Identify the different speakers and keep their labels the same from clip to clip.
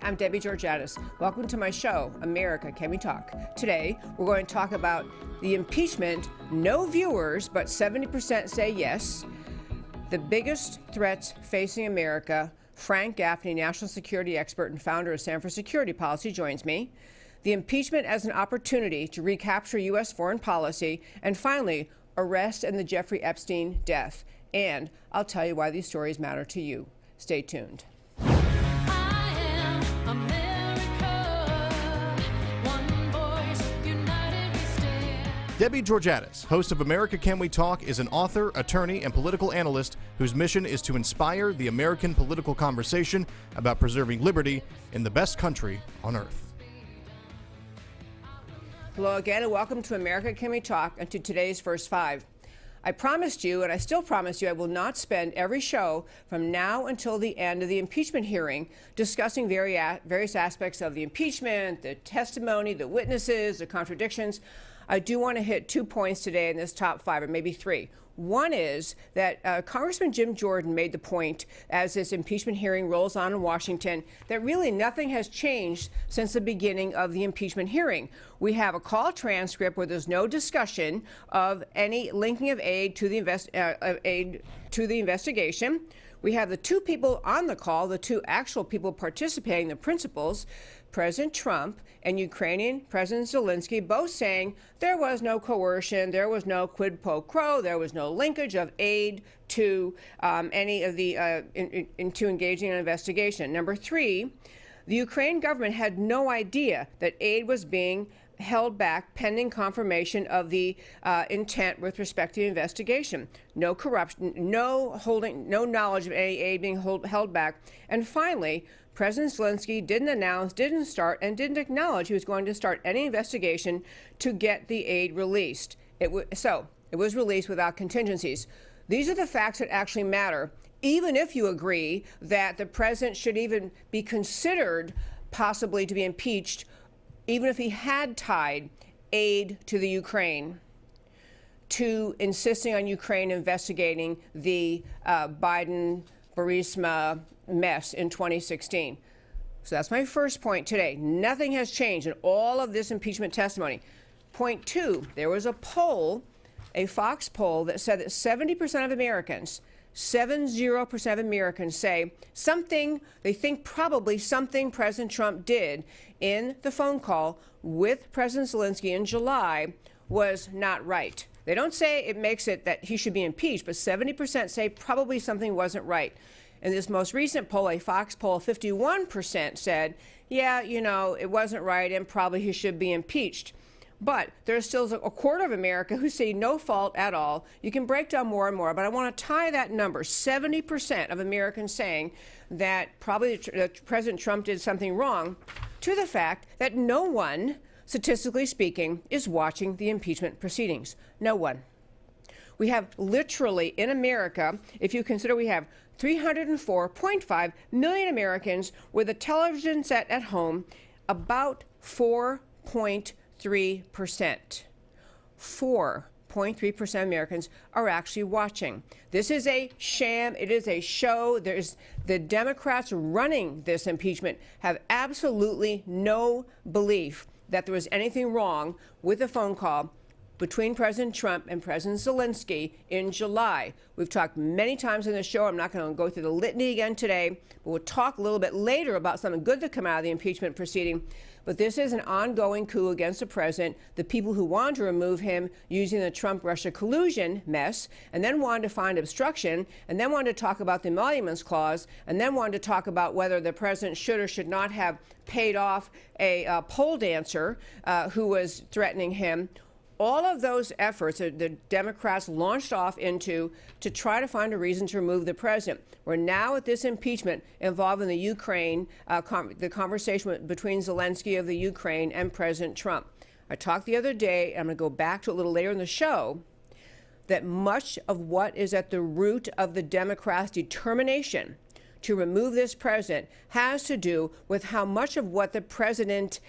Speaker 1: I'm Debbie Georgatos. Welcome to my show, America, Can We Talk? Today, we're going to talk about the impeachment. No viewers, but 70% say yes. The biggest threats facing America. Frank Gaffney, national security expert and founder of Center for Security Policy, joins me. The impeachment as an opportunity to recapture U.S. foreign policy. And finally, arrest and the Jeffrey Epstein death. And I'll tell you why these stories matter to you. Stay tuned.
Speaker 2: Debbie Georgatos, host of America Can We Talk, is an author, attorney, and political analyst whose mission is to inspire the American political conversation about preserving liberty in the best country on earth.
Speaker 1: Hello again, and welcome to America Can We Talk and to today's First Five. I promised you, and I still promise you, I will not spend every show from now until the end of the impeachment hearing discussing various aspects of the impeachment, the testimony, the witnesses, the contradictions. I do want to hit 2 points today in this top five, or maybe three. One is that Congressman Jim Jordan made the point as this impeachment hearing rolls on in Washington that really nothing has changed since the beginning of the impeachment hearing. We have a call transcript where there's no discussion of any linking of aid to the investigation. We have the two people on the call, the two actual people participating, the principals, President Trump and Ukrainian President Zelensky, both saying there was no coercion, there was no quid pro quo, there was no linkage of aid to any of the into engaging in an investigation. Number three, the Ukraine government had no idea that aid was being held back pending confirmation of the intent with respect to the investigation. No corruption, no knowledge of any aid being held back. And finally, President Zelensky didn't announce, didn't start, and didn't acknowledge he was going to start any investigation to get the aid released. So it was released without contingencies. These are the facts that actually matter, even if you agree that the president should even be considered possibly to be impeached, even if he had tied aid to the Ukraine to insisting on Ukraine investigating the Biden-Burisma mess in 2016. So that's my first point today. Nothing has changed in all of this impeachment testimony. Point two, there was a poll, a Fox poll, that said that 70% of Americans, 70% of Americans say something, they think probably something President Trump did in the phone call with President Zelensky in July was not right. They don't say it makes it that he should be impeached, but 70% say probably something wasn't right. In this most recent poll, a Fox poll, 51% said, yeah, you know, it wasn't right and probably he should be impeached. But there's still a quarter of America who say no fault at all. You can break down more and more, but I want to tie that number, 70% of Americans saying that probably President Trump did something wrong, to the fact that no one, statistically speaking, is watching the impeachment proceedings. No one. We have literally in America, if you consider we have 304.5 million Americans with a television set at home, about 4.3%. 4.3% of Americans are actually watching. This is a sham. It is a show. The Democrats running this impeachment have absolutely no belief that there was anything wrong with the phone call between President Trump and President Zelensky in July. We've talked many times in the show. I'm not going to go through the litany again today, but we'll talk a little bit later about something good that come out of the impeachment proceeding. But this is an ongoing coup against the president, the people who wanted to remove him using the Trump-Russia collusion mess, and then wanted to find obstruction, and then wanted to talk about the emoluments clause, and then wanted to talk about whether the president should or should not have paid off a pole dancer who was threatening him. All of those efforts the Democrats launched off into to try to find a reason to remove the president. We're now at this impeachment involving the Ukraine, the conversation between Zelensky of the Ukraine and President Trump. I talked the other day, and I'm going to go back to it a little later in the show, that much of what is at the root of the Democrats' determination to remove this president has to do with how much of what the president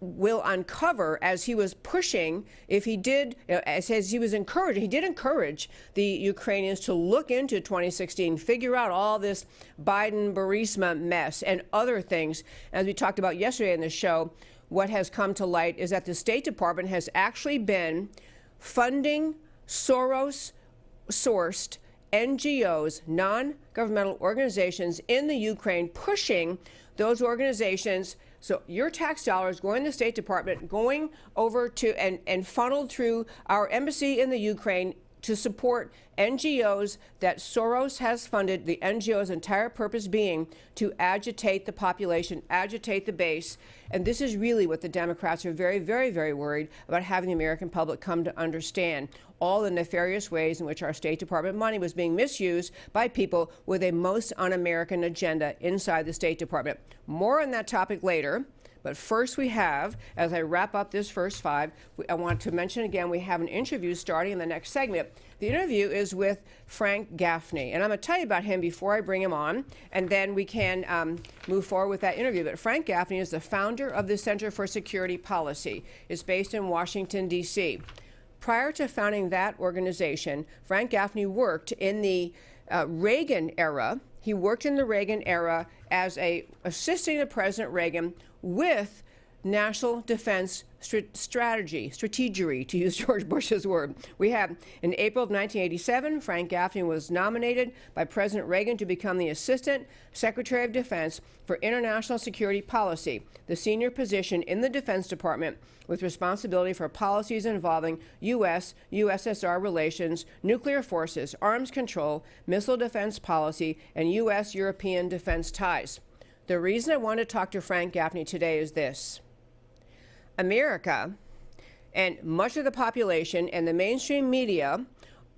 Speaker 1: will uncover as he was pushing, if he did, as he was encouraging, he did encourage the Ukrainians to look into 2016, figure out all this Biden-Burisma mess and other things. As we talked about yesterday in the show, what has come to light is that the State Department has actually been funding Soros-sourced NGOs, non-governmental organizations in the Ukraine, pushing those organizations. So your tax dollars going to the State Department, going over to and funneled through our embassy in the Ukraine to support NGOs that Soros has funded, the NGO's entire purpose being to agitate the population, agitate the base. And this is really what the Democrats are very, very, very worried about, having the American public come to understand all the nefarious ways in which our State Department money was being misused by people with a most un-American agenda inside the State Department. More on that topic later. But first we have, as I wrap up this first five, I want to mention again, we have an interview starting in the next segment. The interview is with Frank Gaffney, and I'm going to tell you about him before I bring him on, and then we can move forward with that interview. But Frank Gaffney is the founder of the Center for Security Policy. It's based in Washington, D.C. Prior to founding that organization, Frank Gaffney worked in the Reagan era. He worked in the Reagan era as assisting the President Reagan with national defense strategy, to use George Bush's word. We have, in April of 1987, Frank Gaffney was nominated by President Reagan to become the Assistant Secretary of Defense for International Security Policy, the senior position in the Defense Department with responsibility for policies involving U.S.-USSR relations, nuclear forces, arms control, missile defense policy, and U.S.-European defense ties. The reason I want to talk to Frank Gaffney today is this. America and much of the population and the mainstream media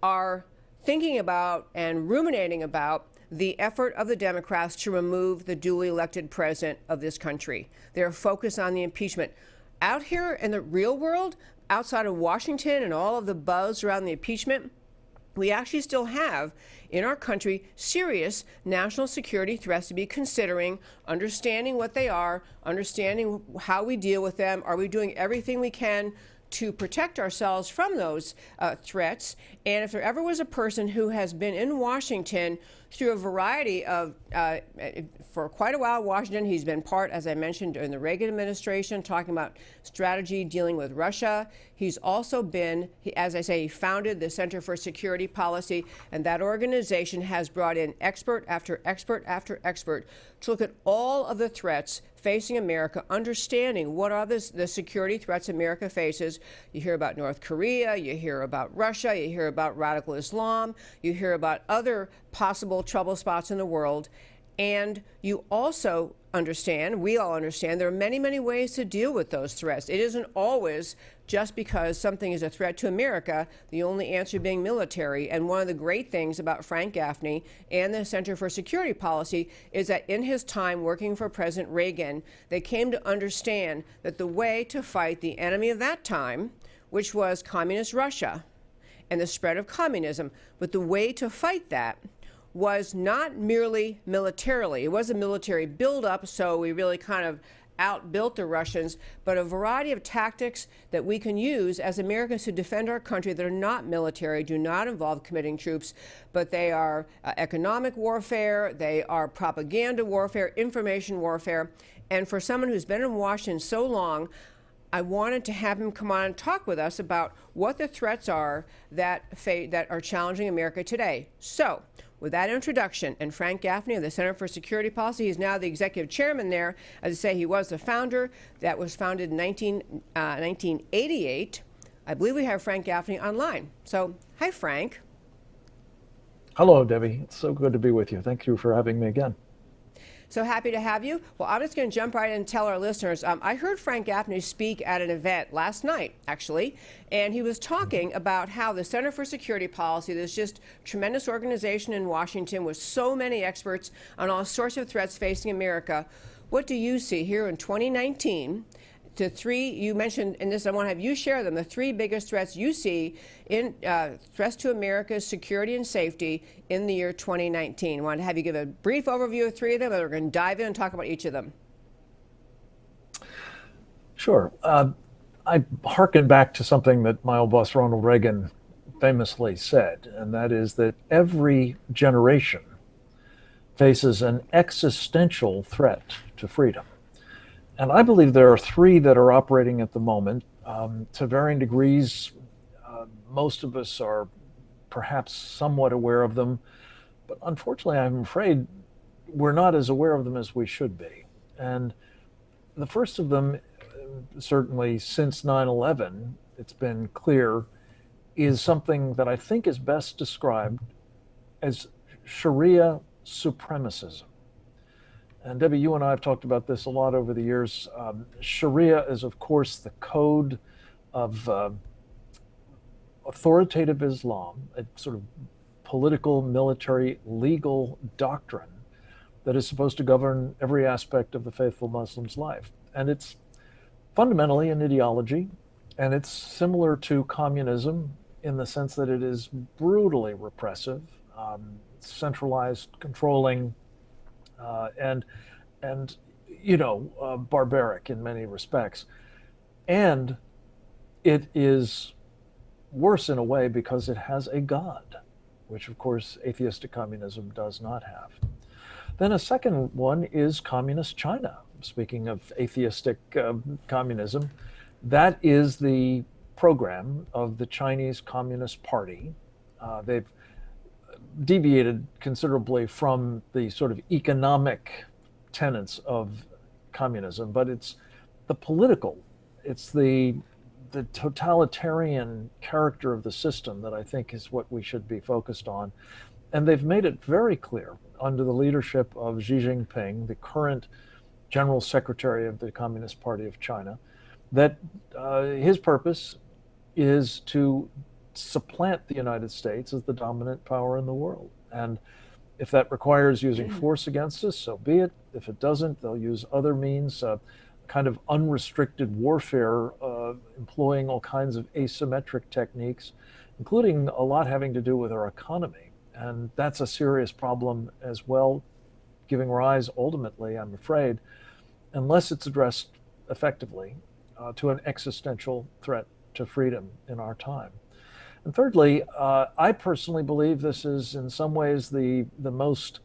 Speaker 1: are thinking about and ruminating about the effort of the Democrats to remove the duly elected president of this country. They're focused on the impeachment. Out here in the real world, outside of Washington and all of the buzz around the impeachment, we actually still have in our country serious national security threats to be considering, understanding what they are, understanding how we deal with them. Are we doing everything we can to protect ourselves from those threats? And if there ever was a person who has been in Washington through a variety of, for quite a while, Washington, he's been part, as I mentioned, in the Reagan administration, talking about strategy dealing with Russia. He's also been, as I say, he founded the Center for Security Policy, and that organization has brought in expert after expert after expert to look at all of the threats facing America, understanding what are the security threats America faces. You hear about North Korea, you hear about Russia, you hear about radical Islam, you hear about other possible trouble spots in the world. And you also understand, we all understand, there are many, many ways to deal with those threats. It isn't always just because something is a threat to America, the only answer being military. And one of the great things about Frank Gaffney and the Center for Security Policy is that in his time working for President Reagan, they came to understand that the way to fight the enemy of that time, which was communist Russia and the spread of communism, but the way to fight that was not merely militarily. It was a military buildup, so we really kind of outbuilt the Russians, but a variety of tactics that we can use as Americans to defend our country that are not military, do not involve committing troops, but they are economic warfare, they are propaganda warfare, information warfare. And for someone who's been in Washington so long, I wanted to have him come on and talk with us about what the threats are that are challenging America today. So, with that introduction, and Frank Gaffney of the Center for Security Policy, he's now the executive chairman there. As I say, he was the founder. That was founded in 1988. I believe we have Frank Gaffney online. So, hi, Frank.
Speaker 3: Hello, Debbie. It's so good to be with you. Thank you for having me again.
Speaker 1: So happy to have you. Well, I'm just going to jump right in and tell our listeners, I heard Frank Gaffney speak at an event last night, actually, and he was talking about how the Center for Security Policy, this just tremendous organization in Washington with so many experts on all sorts of threats facing America. What do you see here in 2019? To three, you mentioned in this, I want to have you share them, the three biggest threats you see in threats to America's security and safety in the year 2019. I want to have you give a brief overview of three of them, and we're going to dive in and talk about each of them.
Speaker 3: Sure. I hearken back to something that my old boss Ronald Reagan famously said, and that is that every generation faces an existential threat to freedom. And I believe there are three that are operating at the moment to varying degrees. Most of us are perhaps somewhat aware of them, but unfortunately, I'm afraid we're not as aware of them as we should be. And the first of them, certainly since 9/11, it's been clear, is something that I think is best described as Sharia supremacism. And Debbie, you and I have talked about this a lot over the years. Sharia is, of course, the code of authoritative Islam, a sort of political, military, legal doctrine that is supposed to govern every aspect of the faithful Muslim's life. And it's fundamentally an ideology, and it's similar to communism in the sense that it is brutally repressive, centralized, controlling, and barbaric in many respects. And it is worse in a way because it has a god, which of course atheistic communism does not have. Then a second one is communist China. Speaking of atheistic communism, that is the program of the Chinese Communist Party. They've deviated considerably from the sort of economic tenets of communism, but it's the political, it's the totalitarian character of the system that I think is what we should be focused on. And they've made it very clear under the leadership of Xi Jinping, the current General Secretary of the Communist Party of China, that his purpose is to supplant the United States as the dominant power in the world. And if that requires using force against us, so be it. If it doesn't, they'll use other means, kind of unrestricted warfare, employing all kinds of asymmetric techniques, including a lot having to do with our economy. And that's a serious problem as well, giving rise ultimately, I'm afraid, unless it's addressed effectively, to an existential threat to freedom in our time. And thirdly, I personally believe this is in some ways the most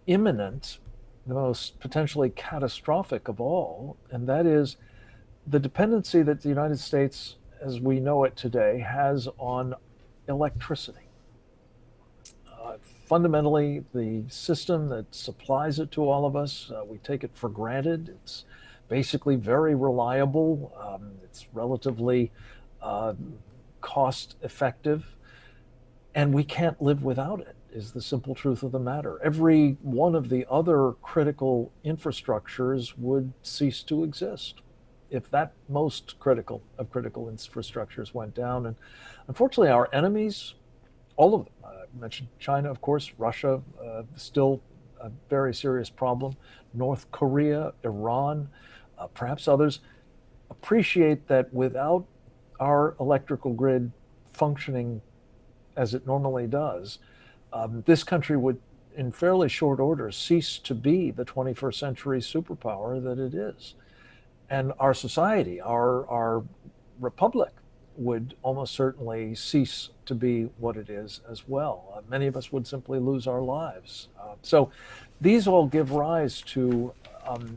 Speaker 3: imminent, the most potentially catastrophic of all, and that is the dependency that the United States, as we know it today, has on electricity. Fundamentally, the system that supplies it to all of us, we take it for granted. It's basically very reliable. It's relatively cost effective, and we can't live without it, is the simple truth of the matter. Every one of the other critical infrastructures would cease to exist if that most critical of critical infrastructures went down. And unfortunately, our enemies, all of them, I mentioned China, of course, Russia, still a very serious problem, North Korea, Iran, perhaps others, appreciate that without our electrical grid functioning as it normally does, this country would, in fairly short order, cease to be the 21st century superpower that it is. And our society, our republic, would almost certainly cease to be what it is as well. Many of us would simply lose our lives. So these all give rise to,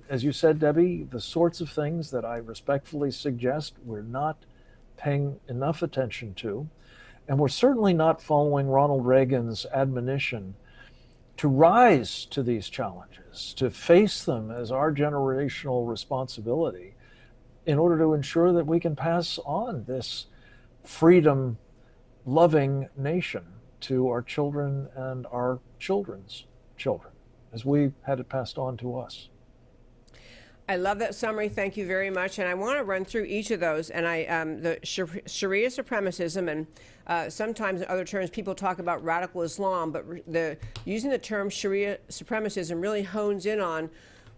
Speaker 3: as you said, Debbie, the sorts of things that I respectfully suggest we're not paying enough attention to. And we're certainly not following Ronald Reagan's admonition to rise to these challenges, to face them as our generational responsibility in order to ensure that we can pass on this freedom-loving nation to our children and our children's children, as we had it passed on to us.
Speaker 1: I love that summary. Thank you very much. And I want to run through each of those. And the Sharia supremacism, and sometimes in other terms, people talk about radical Islam, but using the term Sharia supremacism really hones in on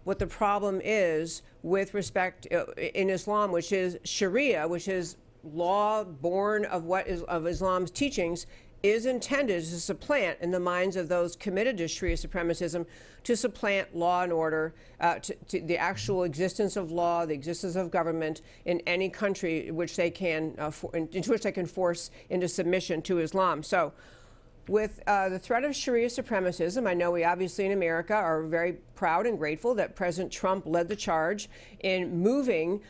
Speaker 1: what the problem is with respect in Islam, which is Sharia, which is law born of what is of Islam's teachings, is intended to supplant, in the minds of those committed to Sharia supremacism, to supplant law and order, to the actual existence of law, the existence of government in any country which they can, into which they can force into submission to Islam. So, with the threat of Sharia supremacism, I know we obviously in America are very proud and grateful that President Trump led the charge in moving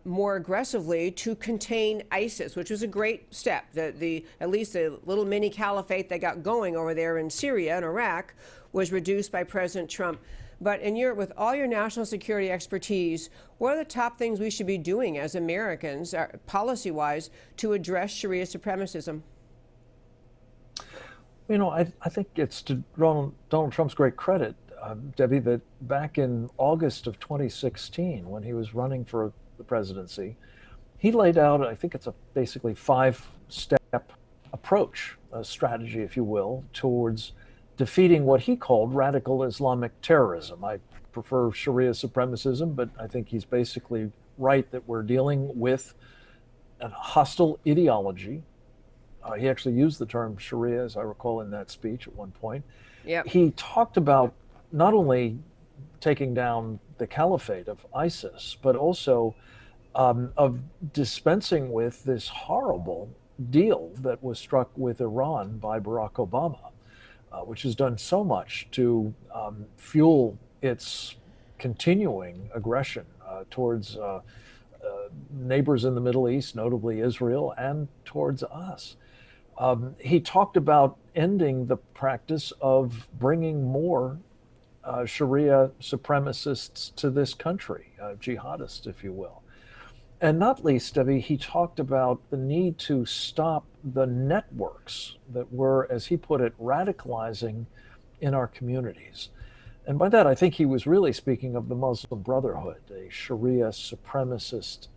Speaker 1: more aggressively to contain ISIS, which was a great step. At least the little mini caliphate they got going over there in Syria and Iraq was reduced by President Trump. But with all your national security expertise, what are the top things we should be doing as Americans, policy-wise, to address Sharia supremacism?
Speaker 3: You know, I think it's to Donald Trump's great credit, Debbie, that back in August of 2016, when he was running for the presidency, he laid out, I think it's a basically 5-step approach, a strategy, if you will, towards defeating what he called radical Islamic terrorism. I prefer Sharia supremacism, but I think he's basically right that we're dealing with a hostile ideology. He actually used the term Sharia, as I recall, in that speech at one point.
Speaker 1: Yep.
Speaker 3: He talked about not only taking down the caliphate of ISIS, but also of dispensing with this horrible deal that was struck with Iran by Barack Obama, which has done so much to fuel its continuing aggression towards neighbors in the Middle East, notably Israel, and towards us. He talked about ending the practice of bringing more Sharia supremacists to this country, jihadists, if you will. And not least, Debbie, he talked about the need to stop the networks that were, as he put it, radicalizing in our communities. And by that, I think he was really speaking of the Muslim Brotherhood, a Sharia supremacist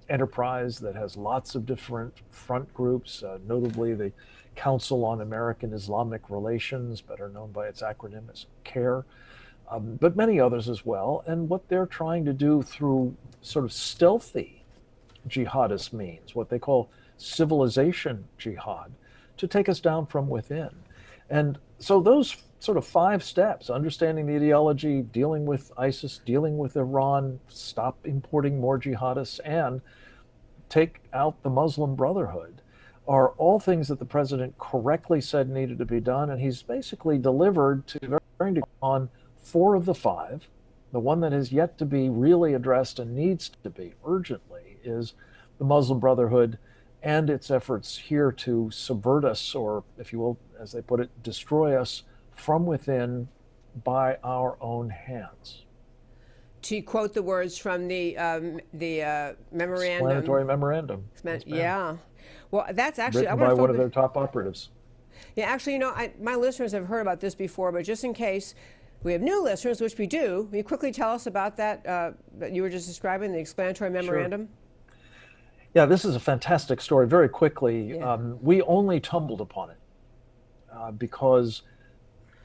Speaker 3: enterprise that has lots of different front groups, notably the Council on American Islamic Relations, better known by its acronym as CARE, but many others as well. And what they're trying to do through sort of stealthy jihadist means, what they call civilization jihad, to take us down from within. And so those sort of 5 steps, understanding the ideology, dealing with ISIS, dealing with Iran, stop importing more jihadists, and take out the Muslim Brotherhood, are all things that the president correctly said needed to be done. And he's basically delivered to varying degrees on 4 of the 5. The one that has yet to be really addressed and needs to be urgently is the Muslim Brotherhood and its efforts here to subvert us, or if you will, as they put it, destroy us from within by our own hands.
Speaker 1: To quote the words from the memorandum.
Speaker 3: Explanatory memorandum.
Speaker 1: Yeah. Well, that's actually
Speaker 3: written by one of their top operatives.
Speaker 1: Yeah, actually, you know, my listeners have heard about this before, but just in case we have new listeners, which we do, will you quickly tell us about that that you were just describing, the explanatory memorandum?
Speaker 3: Sure. Yeah, this is a fantastic story. Very quickly,
Speaker 1: Yeah.
Speaker 3: We only tumbled upon it because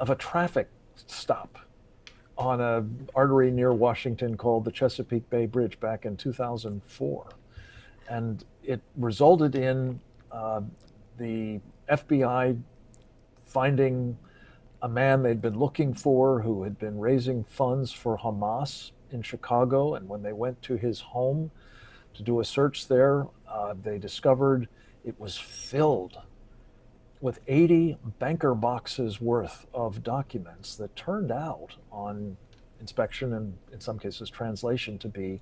Speaker 3: of a traffic stop on an artery near Washington called the Chesapeake Bay Bridge back in 2004. And it resulted in the FBI finding a man they'd been looking for who had been raising funds for Hamas in Chicago. And when they went to his home to do a search there, they discovered it was filled with 80 banker boxes worth of documents that turned out on inspection and in some cases translation to be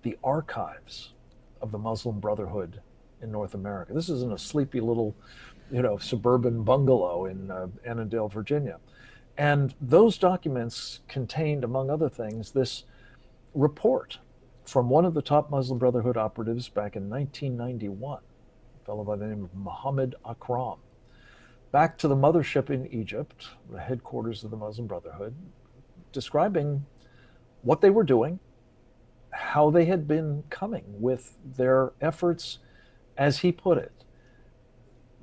Speaker 3: the archives of the Muslim Brotherhood in North America. This is in a sleepy little, suburban bungalow in Annandale, Virginia. And those documents contained, among other things, this report from one of the top Muslim Brotherhood operatives back in 1991, a fellow by the name of Muhammad Akram, back to the mothership in Egypt, the headquarters of the Muslim Brotherhood, describing what they were doing, how they had been coming with their efforts. As he put it,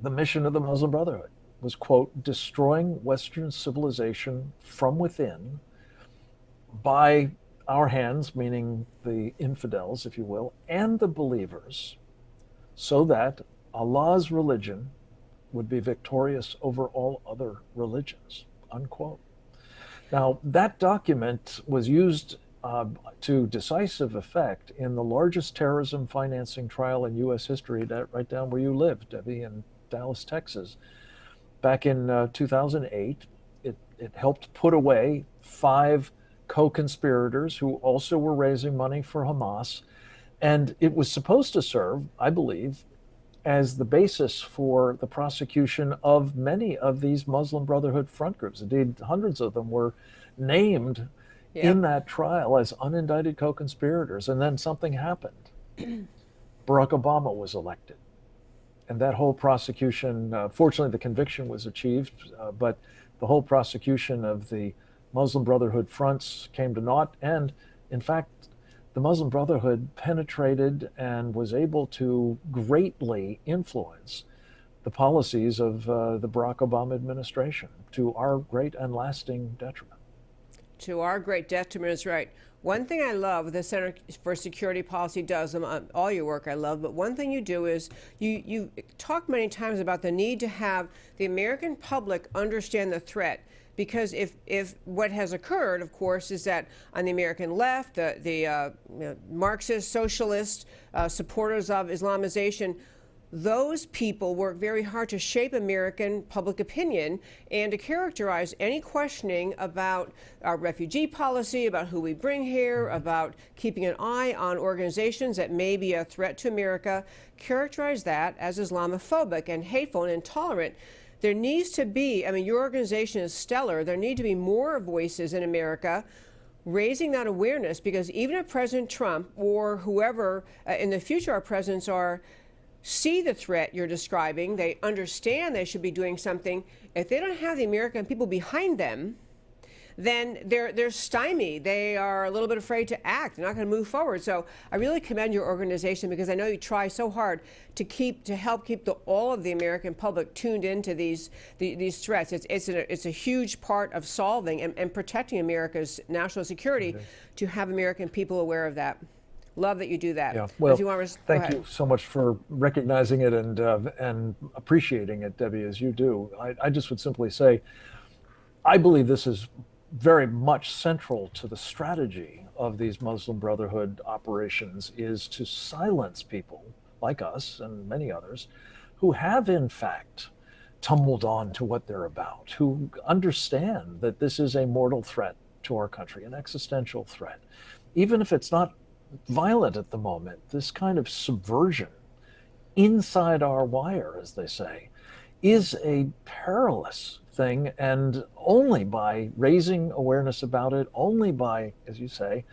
Speaker 3: the mission of the Muslim Brotherhood was, quote, destroying Western civilization from within by our hands, meaning the infidels, if you will, and the believers, so that Allah's religion would be victorious over all other religions, unquote. Now, that document was used to decisive effect in the largest terrorism financing trial in U.S. history, right down where you live, Debbie, in Dallas, Texas. Back in 2008, it helped put away 5 co-conspirators who also were raising money for Hamas. And it was supposed to serve, I believe, as the basis for the prosecution of many of these Muslim Brotherhood front groups. Indeed, hundreds of them were named in that trial as unindicted co-conspirators. And then something happened. Barack Obama was elected. And that whole prosecution, fortunately, the conviction was achieved, but the whole prosecution of the Muslim Brotherhood fronts came to naught. And in fact, the Muslim Brotherhood penetrated and was able to greatly influence the policies of the Barack Obama administration, to our great and lasting detriment.
Speaker 1: To our great detriment is right. One thing I love the Center for Security Policy does, all your work I love, but one thing you do is you talk many times about the need to have the American public understand the threat. Because if what has occurred, of course, is that on the American left, the Marxist, socialist supporters of Islamization, those people work very hard to shape American public opinion and to characterize any questioning about our refugee policy, about who we bring here, about keeping an eye on organizations that may be a threat to America, characterize that as Islamophobic and hateful and intolerant. There needs to be, I mean, your organization is stellar. There need to be more voices in America raising that awareness, because even if President Trump or whoever in the future our presidents are, see the threat you're describing, they understand they should be doing something. If they don't have the American people behind them, then they're stymied. They are a little bit afraid to act. They're not going to move forward. So I really commend your organization, because I know you try so hard to help keep all of the American public tuned into these threats. It's a huge part of solving and protecting America's national security, to have American people aware of that. Love that you do that.
Speaker 3: Yeah. Well,
Speaker 1: if you want to,
Speaker 3: thank you so much for recognizing it and appreciating it, Debbie, as you do. I just would simply say, I believe this is very much central to the strategy of these Muslim Brotherhood operations, is to silence people like us and many others who have in fact tumbled on to what they're about, who understand that this is a mortal threat to our country, an existential threat. Even if it's not violent at the moment, this kind of subversion inside our wire, as they say, is a perilous thing. And only by raising awareness about it, only by, as you say,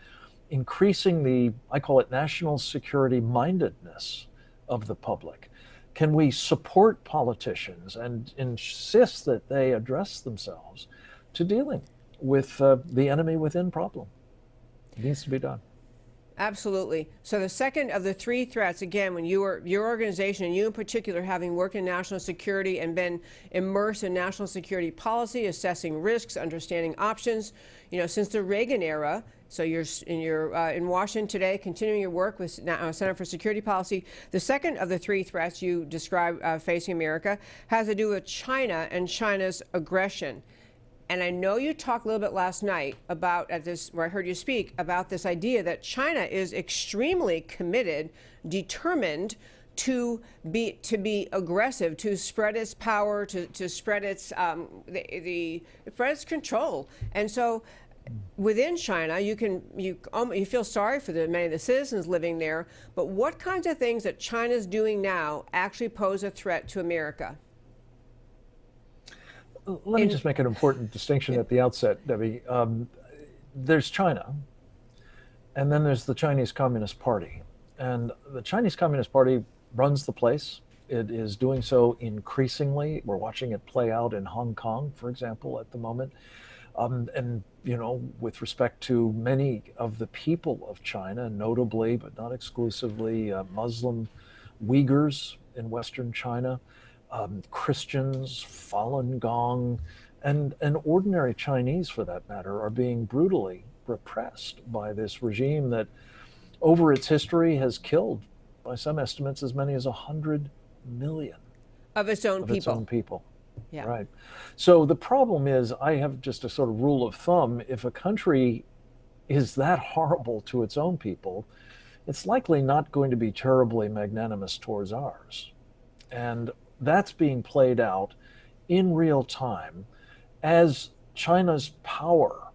Speaker 3: increasing the, I call it, national security mindedness of the public, can we support politicians and insist that they address themselves to dealing with the enemy within problem. It needs to be done.
Speaker 1: Absolutely. So the second of the 3 threats, again, when your organization, and you in particular, having worked in national security and been immersed in national security policy, assessing risks, understanding options, since the Reagan era. So you're in Washington today, continuing your work with Center for Security Policy. The second of the 3 threats you describe facing America has to do with China and China's aggression. And I know you talked a little bit last night about, where I heard you speak about this idea that China is extremely committed, determined to be aggressive, to spread its power, to spread its spread its control. And so, within China, you feel sorry for many of the citizens living there. But what kinds of things that China's doing now actually pose a threat to America?
Speaker 3: Let me just make an important distinction at the outset, Debbie. There's China, and then there's the Chinese Communist Party. And the Chinese Communist Party runs the place. It is doing so increasingly. We're watching it play out in Hong Kong, for example, at the moment. And, with respect to many of the people of China, notably, but not exclusively, Muslim Uyghurs in Western China, Christians, Falun Gong, and ordinary Chinese, for that matter, are being brutally repressed by this regime that, over its history, has killed, by some estimates, as many as 100 million
Speaker 1: of its own
Speaker 3: of
Speaker 1: people.
Speaker 3: its own people.
Speaker 1: Yeah.
Speaker 3: Right. So the problem is, I have just a sort of rule of thumb: if a country is that horrible to its own people, it's likely not going to be terribly magnanimous towards ours. And that's being played out in real time as China's power,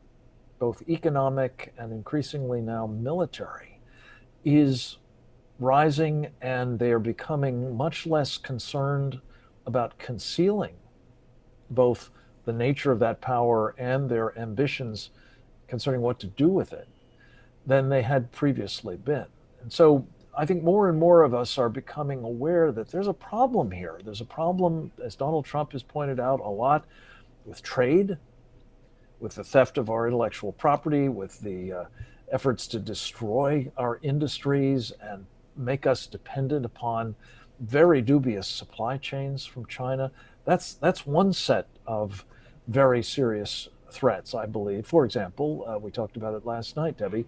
Speaker 3: both economic and increasingly now military, is rising, and they are becoming much less concerned about concealing both the nature of that power and their ambitions concerning what to do with it than they had previously been. And so I think more and more of us are becoming aware that there's a problem here. There's a problem, as Donald Trump has pointed out a lot, with trade, with the theft of our intellectual property, with the efforts to destroy our industries and make us dependent upon very dubious supply chains from China. That's one set of very serious threats, I believe. For example, we talked about it last night, Debbie,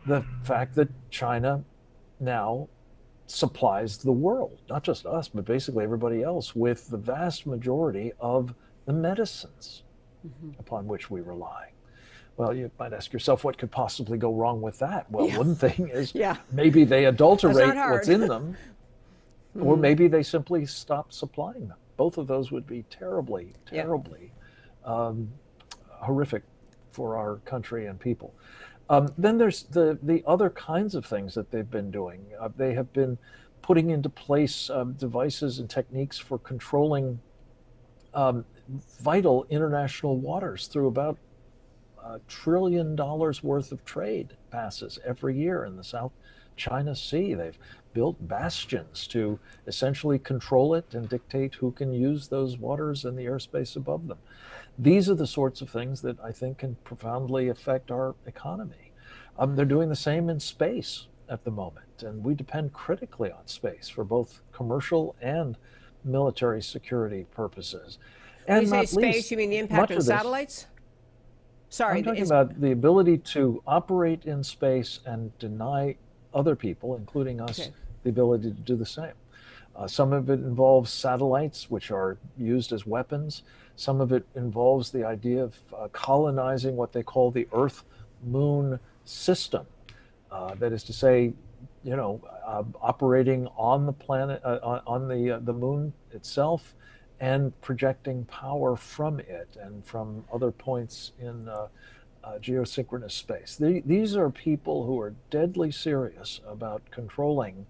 Speaker 3: the fact that China now supplies the world, not just us, but basically everybody else, with the vast majority of the medicines upon which we rely. Well, you might ask yourself, what could possibly go wrong with that? Well, one thing is maybe they adulterate what's in them, or maybe they simply stop supplying them. Both of those would be terribly, terribly horrific for our country and people. Then there's the other kinds of things that they've been doing. They have been putting into place devices and techniques for controlling vital international waters through about $1 trillion worth of trade passes every year in the South China Sea. They've built bastions to essentially control it and dictate who can use those waters and the airspace above them. These are the sorts of things that I think can profoundly affect our economy. They're doing the same in space at the moment, and we depend critically on space for both commercial and military security purposes.
Speaker 1: When you say space, you mean the impact on satellites? Sorry.
Speaker 3: I'm talking about the ability to operate in space and deny other people, including us, the ability to do the same. Some of it involves satellites, which are used as weapons. Some of it involves the idea of colonizing what they call the Earth-Moon system. That is to say, operating on the planet, on the moon itself, and projecting power from it and from other points in geosynchronous space. These are people who are deadly serious about controlling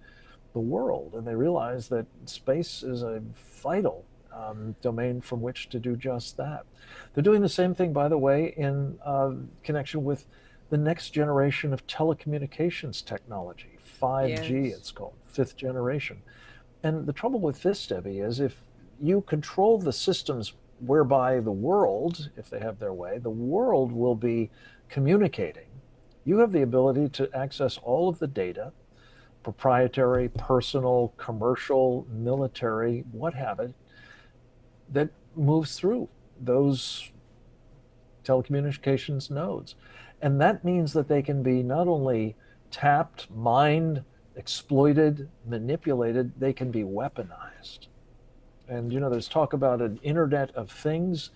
Speaker 3: the world, and they realize that space is a vital domain from which to do just that. They're doing the same thing, by the way, in connection with the next generation of telecommunications technology, 5G it's called, fifth generation. And the trouble with this, Debbie, is if you control the systems whereby the world, if they have their way, the world will be communicating. You have the ability to access all of the data, proprietary, personal, commercial, military, what have it, that moves through those telecommunications nodes. And that means that they can be not only tapped, mined, exploited, manipulated, they can be weaponized. And, there's talk about an Internet of Things.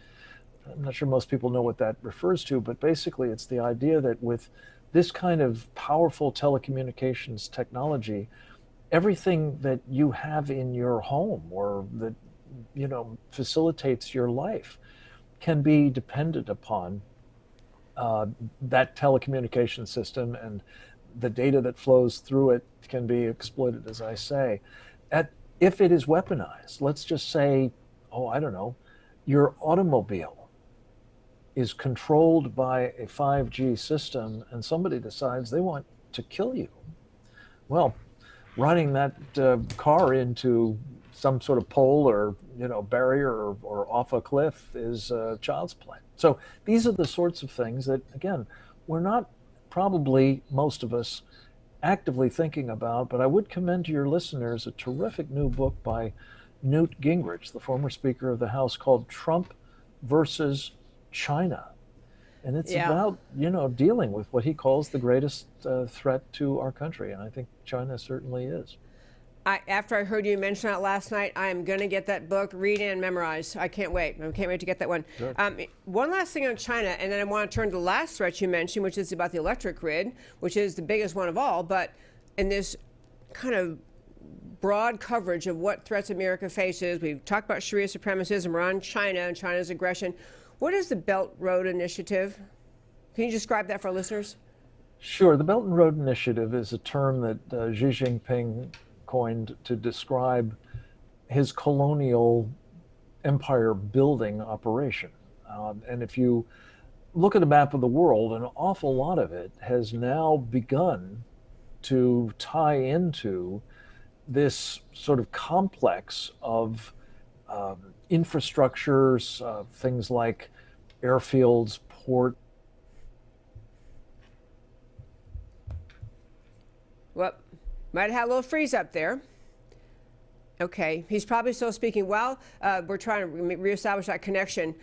Speaker 3: I'm not sure most people know what that refers to, but basically it's the idea that with this kind of powerful telecommunications technology, everything that you have in your home or that, facilitates your life can be dependent upon that telecommunication system, and the data that flows through it can be exploited, as I say. If it is weaponized, let's just say, your automobile is controlled by a 5G system and somebody decides they want to kill you. Well, running that car into some sort of pole or barrier or off a cliff is child's play. So these are the sorts of things that, again, we're not probably, most of us, actively thinking about, but I would commend to your listeners a terrific new book by Newt Gingrich, the former Speaker of the House, called Trump versus China. And it's about, dealing with what he calls the greatest threat to our country. And I think China certainly is.
Speaker 1: After I heard you mention that last night, I am going to get that book, read and memorize. I can't wait. I can't wait to get that one. One last thing on China, and then I want to turn to the last threat you mentioned, which is about the electric grid, which is the biggest one of all. But in this kind of broad coverage of what threats America faces, we've talked about Sharia supremacism, we're on China and China's aggression. What is the Belt Road Initiative? Can you describe that for our listeners?
Speaker 3: Sure. The Belt and Road Initiative is a term that Xi Jinping coined to describe his colonial empire building operation. And if you look at a map of the world, an awful lot of it has now begun to tie into this sort of complex of infrastructures, things like airfields, ports.
Speaker 1: Well, might have had a little freeze up there. Okay, he's probably still speaking. While we're trying to reestablish that connection,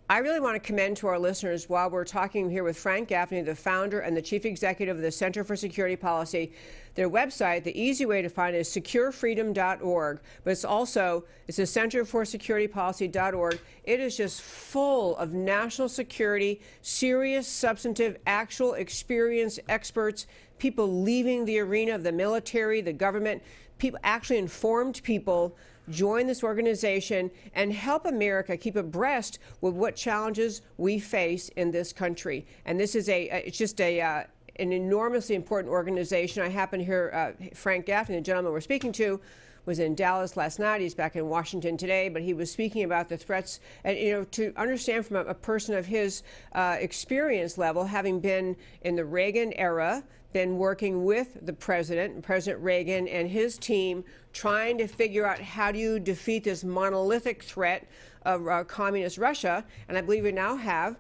Speaker 1: I really want to commend to our listeners, while we're talking here with Frank Gaffney, the founder and the chief executive of the Center for Security Policy, their website. The easy way to find it is securefreedom.org, but it's the Center for Security Policy.org. It is just full of national security, serious, substantive, actual experienced experts, people leaving the arena of the military, the government, people, actually informed people, join this organization and help America keep abreast with what challenges we face in this country. And this is an enormously important organization. I happen to hear Frank Gaffney, the gentleman we're speaking to, was in Dallas last night. He's back in Washington today, but he was speaking about the threats. And, to understand from a person of his experience level, having been in the Reagan era, been working with the President Reagan and his team, trying to figure out how do you defeat this monolithic threat of communist Russia. And I believe we now have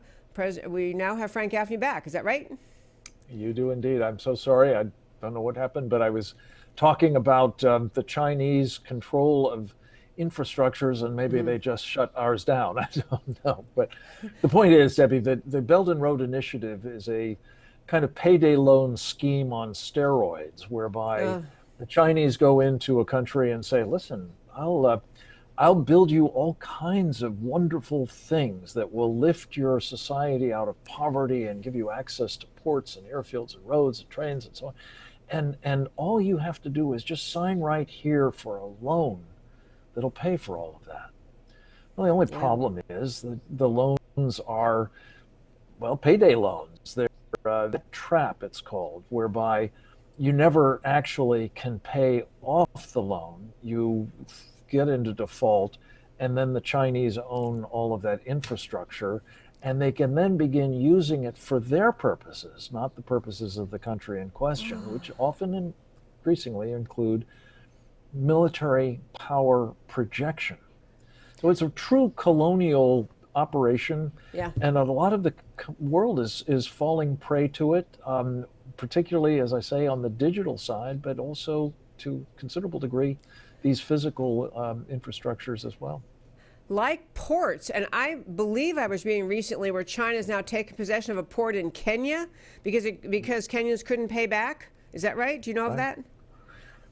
Speaker 1: Frank Gaffney back. Is that right?
Speaker 3: You do indeed. I'm so sorry. I don't know what happened, but I was talking about the Chinese control of infrastructures, and maybe they just shut ours down. I don't know. But the point is, Debbie, that the Belt and Road Initiative is a kind of payday loan scheme on steroids, whereby the Chinese go into a country and say, listen, I'll build you all kinds of wonderful things that will lift your society out of poverty and give you access to ports and airfields and roads and trains and so on. And all you have to do is just sign right here for a loan that'll pay for all of that. Well, the only problem is that the loans are, well, payday loans. They're the trap, it's called, whereby you never actually can pay off the loan. You get into default, and then the Chinese own all of that infrastructure, and they can then begin using it for their purposes, not the purposes of the country in question, which often increasingly include military power projection. So it's a true colonial operation, and a lot of the world is falling prey to it, particularly, as I say, on the digital side, but also to a considerable degree these physical infrastructures as well.
Speaker 1: Like ports, and I believe I was reading recently where China's now taken possession of a port in Kenya because Kenyans couldn't pay back. Is that right? Do you know of that?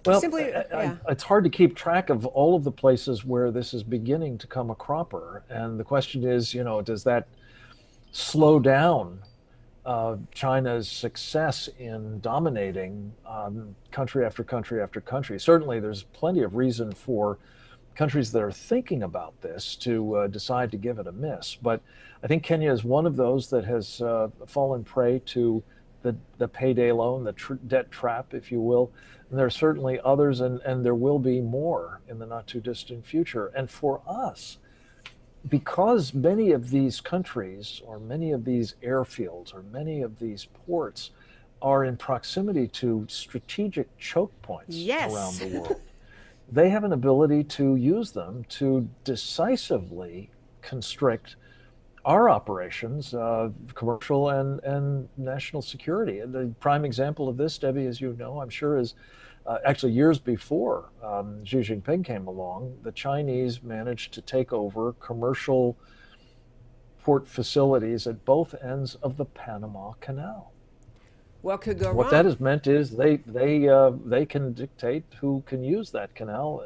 Speaker 3: Well, it's hard to keep track of all of the places where this is beginning to come a cropper. And the question is, does that slow down China's success in dominating country after country after country? Certainly, there's plenty of reason for countries that are thinking about this to decide to give it a miss. But I think Kenya is one of those that has fallen prey to the payday loan, the debt trap, if you will. And there are certainly others, and there will be more in the not too distant future. And for us, because many of these countries or many of these airfields or many of these ports are in proximity to strategic choke points around the world, they have an ability to use them to decisively constrict our operations, commercial and national security. And the prime example of this, Debbie, as you know, I'm sure, is actually years before Xi Jinping came along, the Chinese managed to take over commercial port facilities at both ends of the Panama Canal.
Speaker 1: what could go
Speaker 3: What
Speaker 1: wrong?
Speaker 3: that has meant is they can dictate who can use that canal.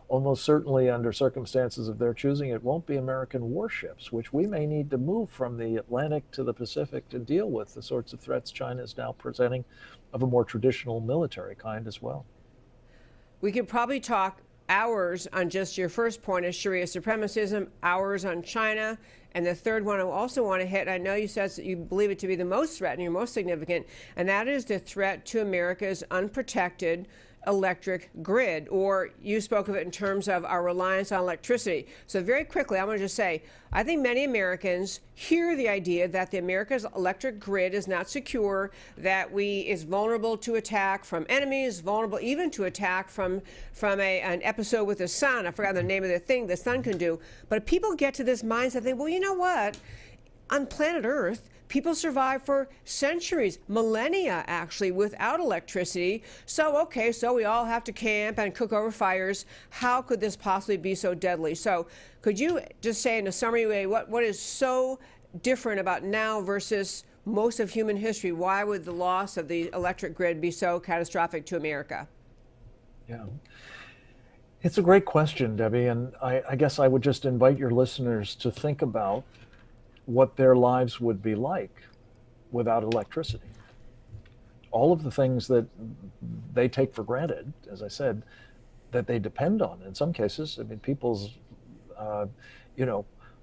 Speaker 3: Almost certainly, under circumstances of their choosing, it won't be American warships, which we may need to move from the Atlantic to the Pacific to deal with the sorts of threats China is now presenting of a more traditional military kind as well.
Speaker 1: We could probably talk hours on just your first point of Sharia supremacism, hours on China. And the third one I also want to hit, I know you said that you believe it to be the most threatening or most significant, and that is the threat to America's unprotected electric grid, or you spoke of it in terms of our reliance on electricity. So very quickly, I want to just say, I think many Americans hear the idea that the America's electric grid is not secure, that is vulnerable to attack from enemies, vulnerable even to attack from an episode with the sun. I forgot the name of the thing the sun can do. But if people get to this mindset, they, well, you know what? On planet Earth, people survive for centuries, millennia actually, without electricity. So we all have to camp and cook over fires. How could this possibly be so deadly? So could you just say in a summary way, what is so different about now versus most of human history? Why would the loss of the electric grid be so catastrophic to America?
Speaker 3: Yeah. It's a great question, Debbie, and I guess I would just invite your listeners to think about what their lives would be like without electricity. All of the things that they take for granted, as I said, that they depend on. In some cases, I mean, people's,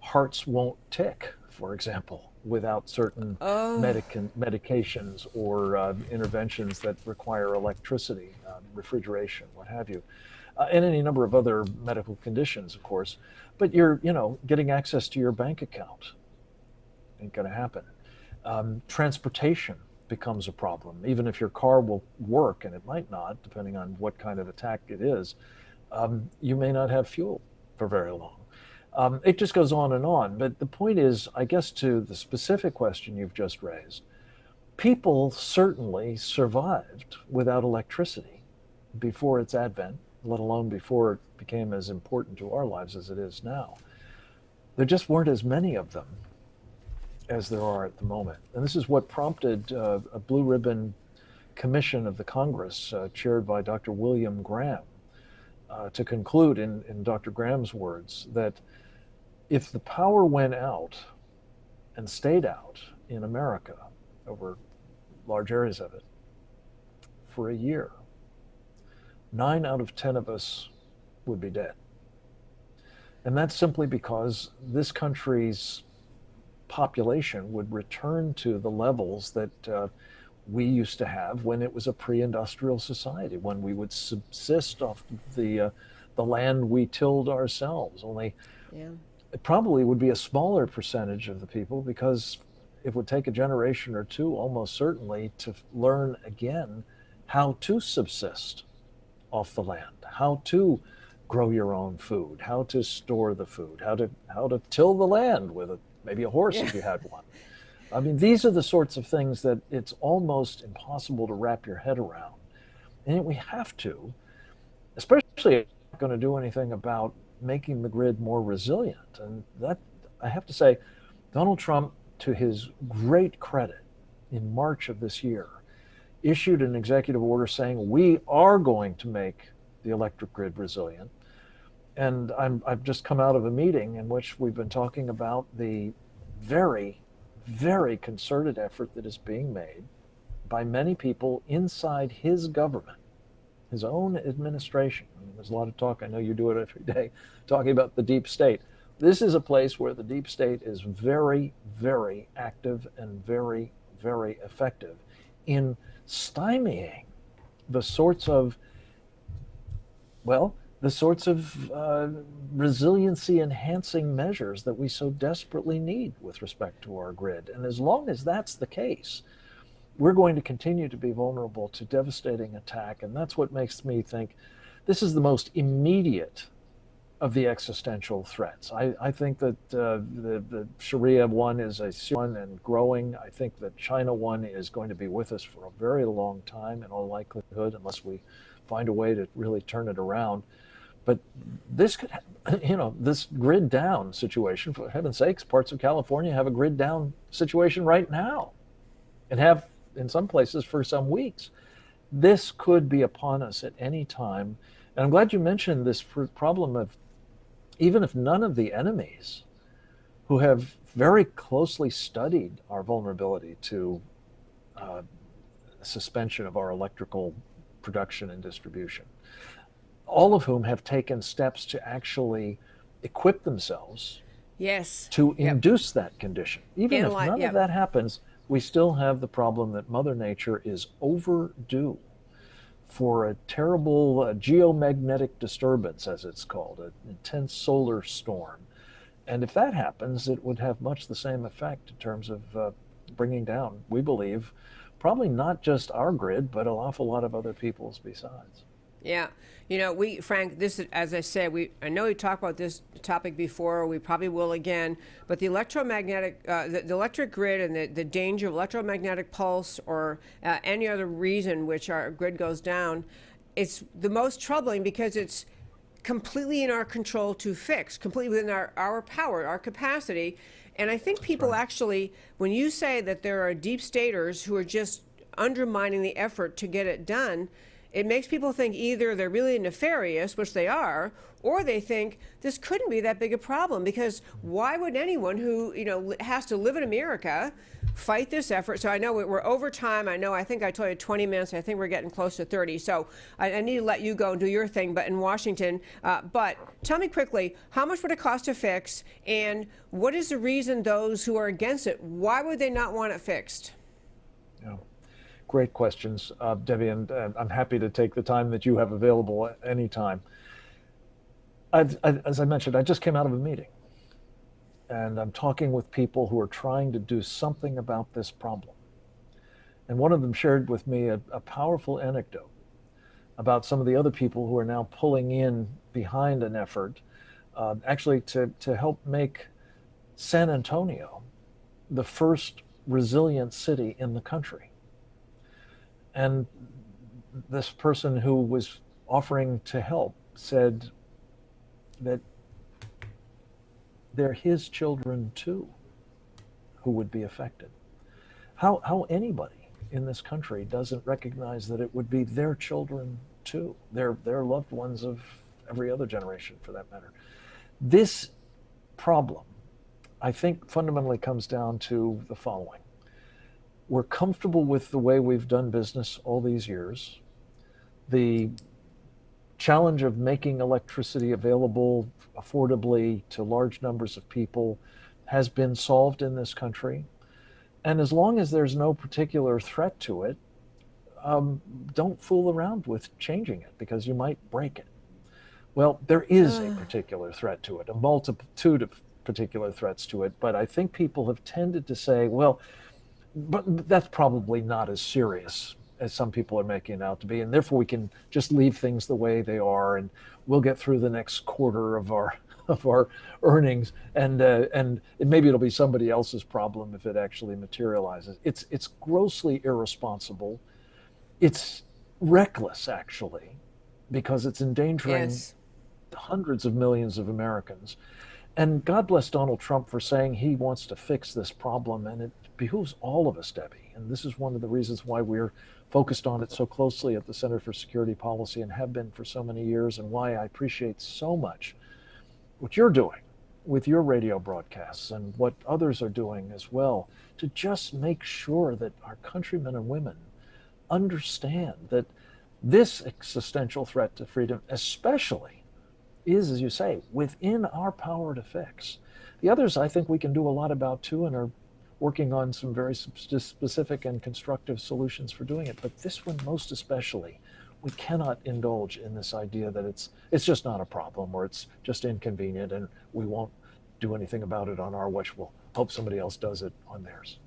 Speaker 3: hearts won't tick, for example, without certain medications or interventions that require electricity, refrigeration, what have you, and any number of other medical conditions, of course. But you're, getting access to your bank account ain't going to happen. Transportation becomes a problem. Even if your car will work, and it might not, depending on what kind of attack it is, you may not have fuel for very long. It just goes on and on. But the point is, I guess, to the specific question you've just raised, people certainly survived without electricity before its advent, let alone before it became as important to our lives as it is now. There just weren't as many of them as there are at the moment. And this is what prompted a blue ribbon commission of the Congress, chaired by Dr. William Graham, to conclude in Dr. Graham's words that if the power went out and stayed out in America over large areas of it for a year, 9 out of 10 of us would be dead. And that's simply because this country's population would return to the levels that we used to have when it was a pre-industrial society, when we would subsist off the land we tilled ourselves. Only it probably would be a smaller percentage of the people, because it would take a generation or two almost certainly to learn again how to subsist off the land, how to grow your own food, how to store the food, how to till the land with maybe a horse if you had one. I mean, these are the sorts of things that it's almost impossible to wrap your head around. And yet we have to, especially if we're not going to do anything about making the grid more resilient. And that, I have to say, Donald Trump, to his great credit, in March of this year, issued an executive order saying we are going to make the electric grid resilient. And I've just come out of a meeting in which we've been talking about the very, very concerted effort that is being made by many people inside his government, his own administration. I mean, there's a lot of talk, I know you do it every day, talking about the deep state. This is a place where the deep state is very, very active and very, very effective in stymieing the sorts of resiliency enhancing measures that we so desperately need with respect to our grid. And as long as that's the case, we're going to continue to be vulnerable to devastating attack. And that's what makes me think this is the most immediate of the existential threats. I think that the Sharia one is a serious one and growing. I think that China one is going to be with us for a very long time in all likelihood, unless we find a way to really turn it around. But this could, this grid down situation, for heaven's sakes, parts of California have a grid down situation right now and have in some places for some weeks. This could be upon us at any time. And I'm glad you mentioned this problem of, even if none of the enemies who have very closely studied our vulnerability to suspension of our electrical production and distribution, all of whom have taken steps to actually equip themselves to induce that condition. Even if none of that happens, we still have the problem that Mother Nature is overdue for a terrible geomagnetic disturbance, as it's called, an intense solar storm. And if that happens, it would have much the same effect in terms of bringing down, we believe, probably not just our grid, but an awful lot of other people's besides.
Speaker 1: Yeah. You know, Frank, this is, as I said, I know we talked about this topic before, we probably will again, but the electromagnetic, the electric grid and the danger of electromagnetic pulse or any other reason which our grid goes down, it's the most troubling because it's completely in our control to fix, completely within our power, our capacity. And I think people actually, when you say that there are deep staters who are just undermining the effort to get it done, it makes people think either they're really nefarious, which they are, or they think this couldn't be that big a problem, because why would anyone who, you know, has to live in America fight this effort? So I know we're over time. I think I told you 20 minutes. I think we're getting close to 30. So I need to let you go and do your thing, but in Washington. But tell me quickly, how much would it cost to fix, and what is the reason those who are against it, why would they not want it fixed?
Speaker 3: Yeah. Great questions, Debbie, and I'm happy to take the time that you have available at any time. As I mentioned, I just came out of a meeting, and I'm talking with people who are trying to do something about this problem. And one of them shared with me a powerful anecdote about some of the other people who are now pulling in behind an effort, actually to help make San Antonio the first resilient city in the country. And this person who was offering to help said that they're his children too who would be affected. How anybody in this country doesn't recognize that it would be their children too, their loved ones of every other generation for that matter. This problem, I think, fundamentally comes down to the following. We're comfortable with the way we've done business all these years. The challenge of making electricity available affordably to large numbers of people has been solved in this country. And as long as there's no particular threat to it, don't fool around with changing it, because you might break it. Well, there is a particular threat to it, a multitude of particular threats to it, but I think people have tended to say, well, but that's probably not as serious as some people are making it out to be, and therefore we can just leave things the way they are, and we'll get through the next quarter of our earnings, and maybe it'll be somebody else's problem if it actually materializes. It's grossly irresponsible. It's reckless, actually, because it's endangering hundreds of millions of Americans. And God bless Donald Trump for saying he wants to fix this problem, and it behooves all of us, Debbie. And this is one of the reasons why we're focused on it so closely at the Center for Security Policy and have been for so many years, and why I appreciate so much what you're doing with your radio broadcasts and what others are doing as well, to just make sure that our countrymen and women understand that this existential threat to freedom especially is, as you say, within our power to fix. The others I think we can do a lot about too, and are working on some very specific and constructive solutions for doing it. But this one most especially, we cannot indulge in this idea that it's just not a problem, or it's just inconvenient and we won't do anything about it on our watch. We'll hope somebody else does it on theirs.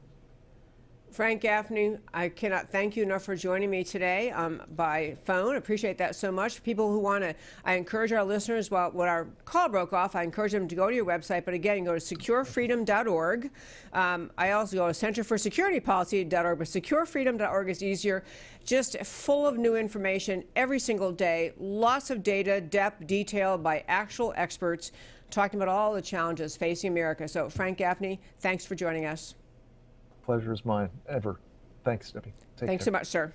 Speaker 1: Frank Gaffney, I cannot thank you enough for joining me today by phone. Appreciate that so much. People who want to, I encourage our listeners, while when our call broke off, I encourage them to go to your website. But again, go to securefreedom.org. I also go to centerforsecuritypolicy.org, but securefreedom.org is easier. Just full of new information every single day. Lots of data, depth, detail by actual experts talking about all the challenges facing America. So Frank Gaffney, thanks for joining us.
Speaker 3: Pleasure is mine, ever. Thanks, Debbie.
Speaker 1: Thanks so much, sir.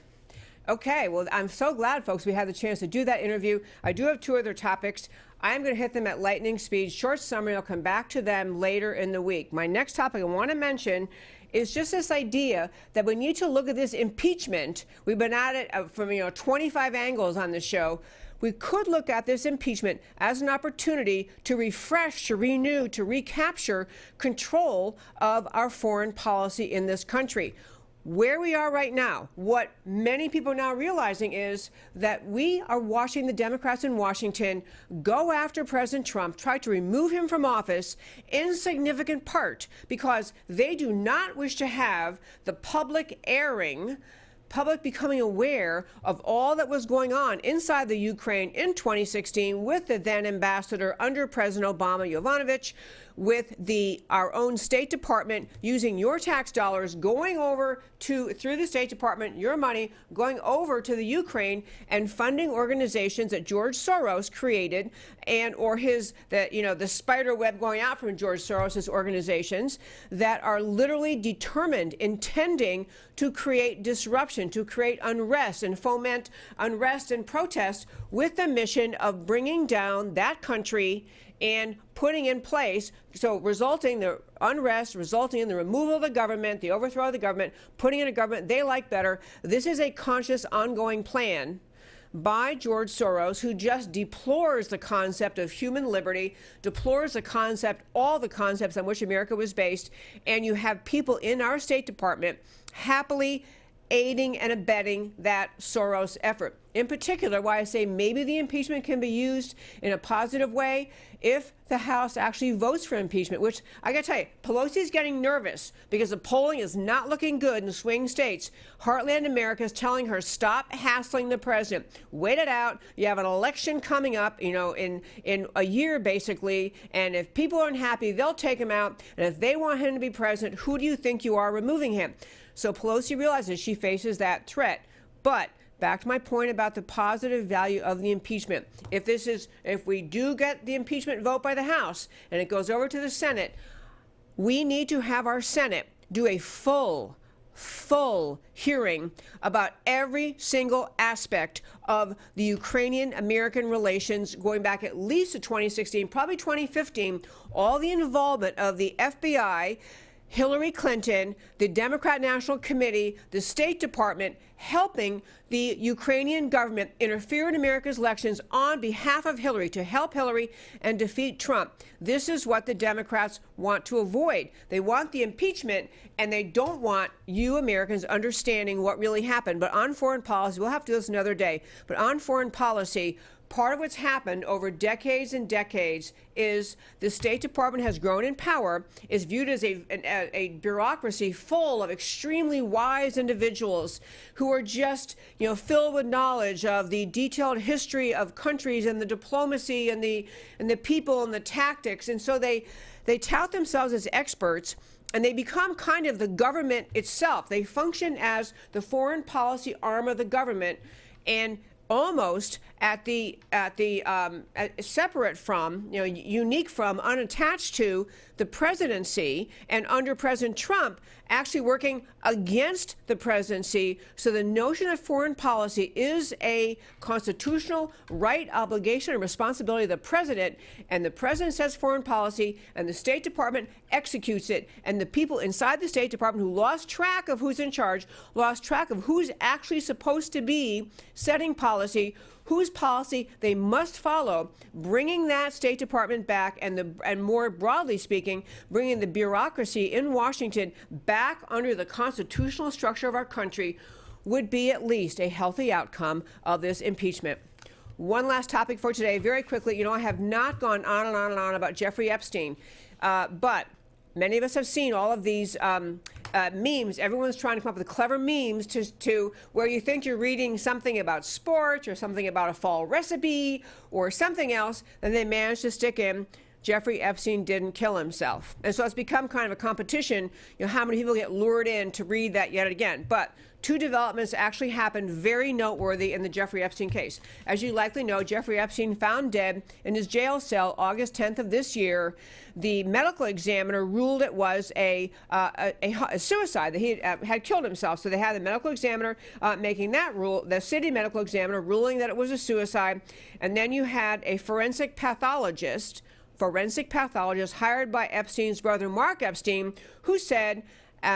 Speaker 1: Okay, well, I'm so glad, folks, we had the chance to do that interview. I do have two other topics. I'm going to hit them at lightning speed. Short summary, I'll come back to them later in the week. My next topic I want to mention is just this idea that we need to look at this impeachment. We've been at it from 25 angles on the show. We could look at this impeachment as an opportunity to refresh, to renew, to recapture control of our foreign policy in this country. Where we are right now, what many people are now realizing is that we are watching the Democrats in Washington go after President Trump, try to remove him from office, in significant part because they do not wish to have the public becoming aware of all that was going on inside the Ukraine in 2016 with the then ambassador under President Obama, Yovanovitch, with our own State Department using your tax dollars going over through the State Department, your money going over to the Ukraine and funding organizations that George Soros created the spider web going out from George Soros's organizations that are literally determined, intending to create disruption, to create unrest and foment unrest and protest with the mission of bringing down that country and putting in place, so resulting the unrest, resulting in the removal of the government, the overthrow of the government, putting in a government they like better. This is a conscious, ongoing plan by George Soros, who just deplores the concept of human liberty, deplores all the concepts on which America was based, and you have people in our State Department happily aiding and abetting that Soros effort. In particular, why I say maybe the impeachment can be used in a positive way if the House actually votes for impeachment, which I gotta tell you, Pelosi's getting nervous because the polling is not looking good in swing states. Heartland America is telling her, stop hassling the president. Wait it out. You have an election coming up, in a year basically, and if people are unhappy, they'll take him out. And if they want him to be president, who do you think you are removing him? So Pelosi realizes she faces that threat. But back to my point about the positive value of the impeachment. If we do get the impeachment vote by the House and it goes over to the Senate, we need to have our Senate do a full hearing about every single aspect of the Ukrainian-American relations going back at least to 2016, probably 2015, all the involvement of the FBI, Hillary Clinton, the Democrat National Committee, the State Department, helping the Ukrainian government interfere in America's elections on behalf of Hillary, to help Hillary and defeat Trump. This is what the Democrats want to avoid. They want the impeachment, and they don't want you Americans understanding what really happened. But on foreign policy, we'll have to do this another day, but on foreign policy, part of what's happened over decades and decades is the State Department has grown in power, is viewed as a bureaucracy full of extremely wise individuals who are just, filled with knowledge of the detailed history of countries and the diplomacy and the people and the tactics. And so they tout themselves as experts, and they become kind of the government itself. They function as the foreign policy arm of the government, and almost separate from, unique from, unattached to the presidency, and under President Trump actually working against the presidency. So the notion of foreign policy is a constitutional right, obligation, and responsibility of the president, and the president sets foreign policy, and the State Department executes it, and the people inside the State Department who lost track of who's in charge, lost track of who's actually supposed to be setting policy, whose policy they must follow, bringing that State Department back, and more broadly speaking, bringing the bureaucracy in Washington back under the constitutional structure of our country, would be at least a healthy outcome of this impeachment. One last topic for today, very quickly. I have not gone on and on and on about Jeffrey Epstein, but many of us have seen all of these memes. Everyone's trying to come up with clever memes to where you think you're reading something about sports or something about a fall recipe or something else, then they manage to stick in Jeffrey Epstein didn't kill himself. And so it's become kind of a competition, how many people get lured in to read that yet again. But two developments actually happened very noteworthy in the Jeffrey Epstein case. As you likely know, Jeffrey Epstein found dead in his jail cell August 10th of this year. The medical examiner ruled it was a suicide, that he had killed himself. So they had the medical examiner making that rule, the city medical examiner ruling that it was a suicide. And then you had a forensic pathologist hired by Epstein's brother, Mark Epstein, who said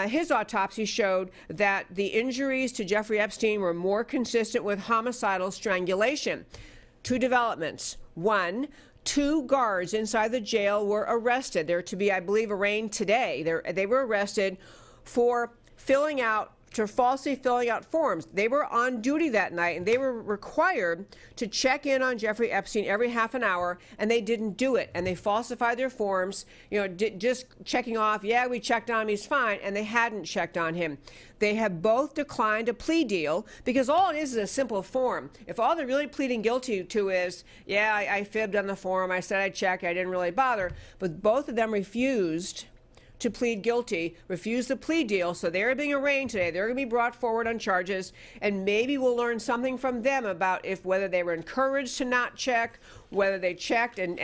Speaker 1: his autopsy showed that the injuries to Jeffrey Epstein were more consistent with homicidal strangulation. Two developments. One, two guards inside the jail were arrested. They're to be, I believe, arraigned today. They were arrested for falsely filling out forms. They were on duty that night, and they were required to check in on Jeffrey Epstein every half an hour, and they didn't do it. And they falsified their forms, just checking off, yeah, we checked on him, he's fine, and they hadn't checked on him. They have both declined a plea deal because all it is a simple form. If all they're really pleading guilty to is, yeah, I fibbed on the form, I said I checked, I didn't really bother, but both of them refused to plead guilty, refused the plea deal, so they're being arraigned today. They're going to be brought forward on charges, and maybe we'll learn something from them about whether they were encouraged to not check, whether they checked and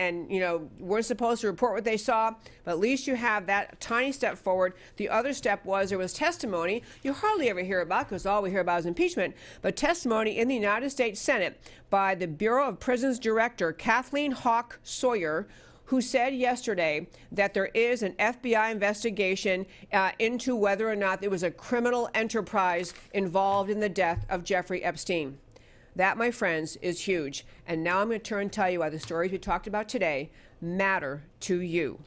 Speaker 1: weren't supposed to report what they saw. But at least you have that tiny step forward. The other step was there was testimony you hardly ever hear about because all we hear about is impeachment, but testimony in the United States Senate by the Bureau of Prisons Director Kathleen Hawk Sawyer, who said yesterday that there is an FBI investigation into whether or not there was a criminal enterprise involved in the death of Jeffrey Epstein. That, my friends, is huge. And now I'm going to turn and tell you why the stories we talked about today matter to you.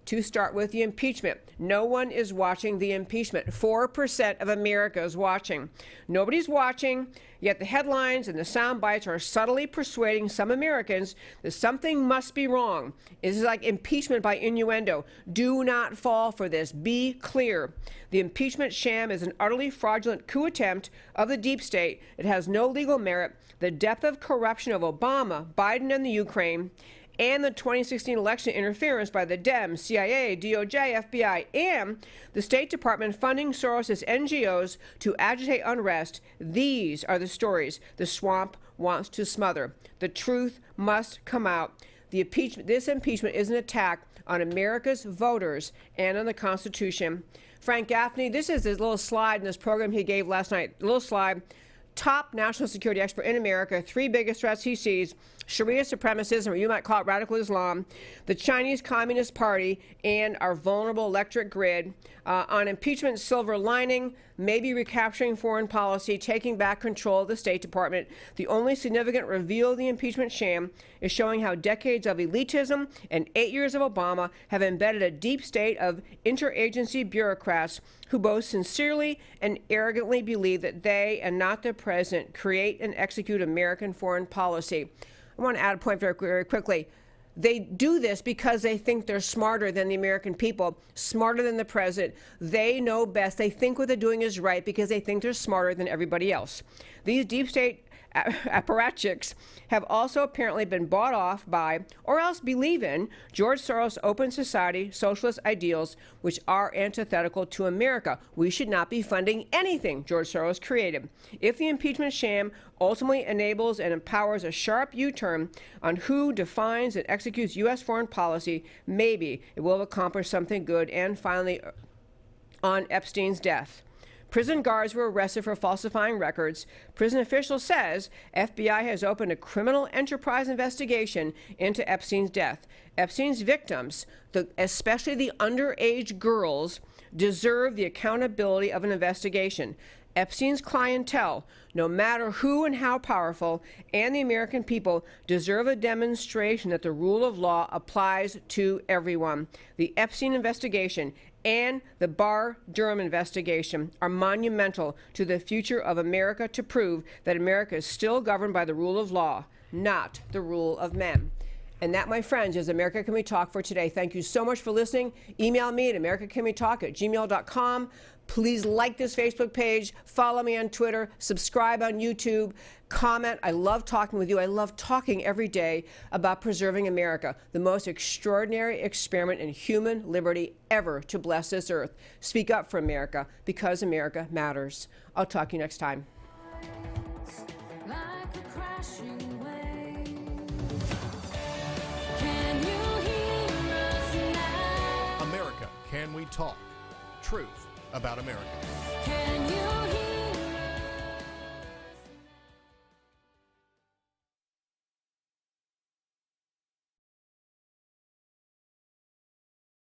Speaker 1: To start with the impeachment, no one is watching the impeachment. 4% of America is watching. Nobody's watching, yet the headlines and the sound bites are subtly persuading some Americans that something must be wrong. This is like impeachment by innuendo. Do not fall for this. Be clear. The impeachment sham is an utterly fraudulent coup attempt of the deep state. It has no legal merit. The depth of corruption of Obama, Biden, and the Ukraine, and the 2016 election interference by the Dems, CIA, DOJ, FBI, and the State Department funding Soros' NGOs to agitate unrest. These are the stories the swamp wants to smother. The truth must come out. This impeachment is an attack on America's voters and on the Constitution. Frank Gaffney, this is his little slide in this program he gave last night. A little slide. Top national security expert in America, three biggest threats he sees: Sharia supremacism, or you might call it radical Islam, the Chinese Communist Party, and our vulnerable electric grid. On impeachment silver lining, maybe recapturing foreign policy, taking back control of the State Department. The only significant reveal of the impeachment sham is showing how decades of elitism and 8 years of Obama have embedded a deep state of interagency bureaucrats who both sincerely and arrogantly believe that they, and not the president, create and execute American foreign policy. I want to add a point very, very quickly. They do this because they think they're smarter than the American people, smarter than the president. They know best. They think what they're doing is right because they think they're smarter than everybody else. These deep state apparatchiks have also apparently been bought off by, or else believe in, George Soros' open society socialist ideals, which are antithetical to America. We should not be funding anything George Soros created. If the impeachment sham ultimately enables and empowers a sharp U-turn on who defines and executes U.S. foreign policy, maybe it will accomplish something good. And finally, on Epstein's death. Prison guards were arrested for falsifying records. Prison official says FBI has opened a criminal enterprise investigation into Epstein's death. Epstein's victims, especially the underage girls, deserve the accountability of an investigation. Epstein's clientele, no matter who and how powerful, and the American people deserve a demonstration that the rule of law applies to everyone. The Epstein investigation and the Barr-Durham investigation are monumental to the future of America to prove that America is still governed by the rule of law, not the rule of men. And that, my friends, is America Can We Talk for today. Thank you so much for listening. Email me at americacanwetalk@gmail.com. Please like this Facebook page, follow me on Twitter, subscribe on YouTube, comment. I love talking with you. I love talking every day about preserving America, the most extraordinary experiment in human liberty ever to bless this earth. Speak up for America, because America matters. I'll talk to you next time.
Speaker 2: America, Can We Talk? Truth about America.
Speaker 4: Can you